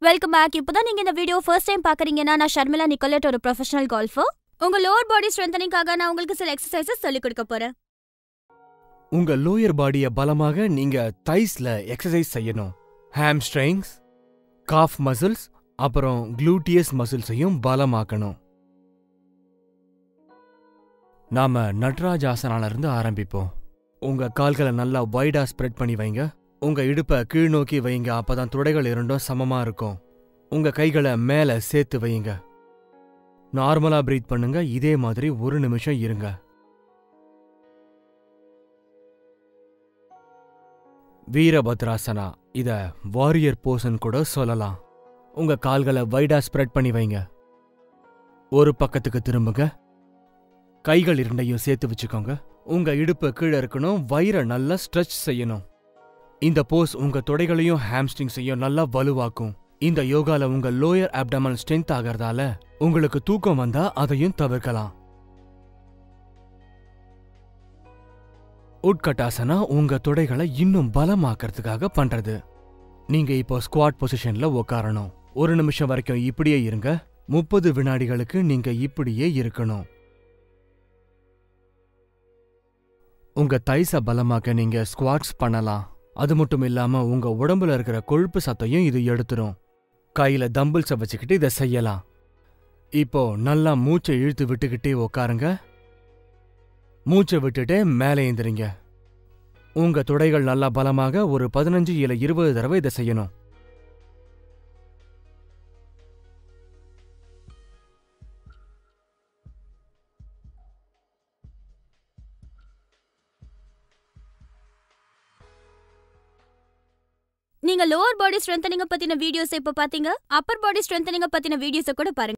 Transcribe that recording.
Welcome back. இப்போதான் நீங்க இந்த வீடியோ ஃபர்ஸ்ட் டைம் பாக்குறீங்கன்னா, நான் ஷர்மிளா நிக்கோலட், ஒரு ப்ரொஃபஷனல் கால்ஃபர். உங்க லோவர் பாடி ஸ்ட்ரென்தனிங்காக நான் உங்களுக்கு சில எக்ஸசைசஸ் சொல்லிக் கொடுக்க போறேன். உங்க லோயர் பாடியை பலமாக நீங்க தைஸ்ல எக்ஸசைஸ் செய்யணும். ஹாம்ஸ்ட்ரிங்ஸ், காஃப் மசில்ஸ், அப்புறம் க்ளூட்டியஸ் மசில்ஸையும் பலமாக்கணும். நாம நட்ராஜ் ஆசனால இருந்து ஆரம்பிப்போம். உங்க கால்களை நல்லா வைடா ஸ்ப்ரெட் பண்ணி வைங்க. உங்க இடுப்பை கீழ் நோக்கி வைங்க, அப்பதான் துடைகள் இரண்டும் சமமா இருக்கும். உங்க கைகளை மேல சேர்த்து வைங்க. நார்மலா பிரீத் பண்ணுங்க. இதே மாதிரி 1 நிமிஷம் இருங்க. வீரபத்ராசனா, இத வாரியர் போஸ்ன்னு கூட சொல்லலாம். உங்க கால்களை வைடா ஸ்ப்ரெட் பண்ணி வைங்க. ஒரு பக்கத்துக்கு திரும்புங்க. கைகள் இரண்டையும் சேர்த்து வச்சுக்கோங்க. உங்க இடுப்பு கீழே இருக்கணும். வயிறை நல்லா ஸ்ட்ரெச் செய்யணும். இந்த போஸ் உங்க தொடைகளையும் ஹாம்ஸ்ட்ரிங்ஸையும் நல்லா வலுவாக்கும். இந்த யோகால உங்க லோயர் அப்டமல் ஸ்ட்ரென்த் ஆகிறதால உங்களுக்கு தூக்கம் வந்தா அதையும் தவிர்க்கலாம். உட்கட்டாசனா உங்க தொடைகளை இன்னும் பலமாக்கிறதுக்காக பண்றது. நீங்க இப்போ ஸ்குவாட் பொசிஷன்ல உட்காரணும். 1 நிமிஷம் வரைக்கும் இப்படியே இருங்க. 30 வினாடிகளுக்கு நீங்க இப்படியே இருக்கணும். உங்க தைஸ பலமாக்க நீங்க ஸ்குவாட்ஸ் பண்ணலாம். அது மட்டும் இல்லாம உங்க உடம்புல இருக்கிற கொழுப்பு சத்தையும் இது எடுத்துரும். கையில தம்பிள்ஸ வச்சுக்கிட்டு இதை செய்யலாம். இப்போ நல்லா மூச்சை இழுத்து விட்டுக்கிட்டே உக்காருங்க. மூச்சை விட்டுட்டே மேலே எந்திரிங்க. உங்க தொடைகள் நல்லா பலமாக ஒரு 15 இல்ல 20 தடவை இதை செய்யணும். நீங்க லோவர் பாடி ஸ்ட்ரென்தனிங் பத்தின வீடியோஸ் இப்ப பாத்தீங்க. அப்பர் பாடி ஸ்ட்ரென்தனிங் பத்தின வீடியோஸ் கூட பாருங்க.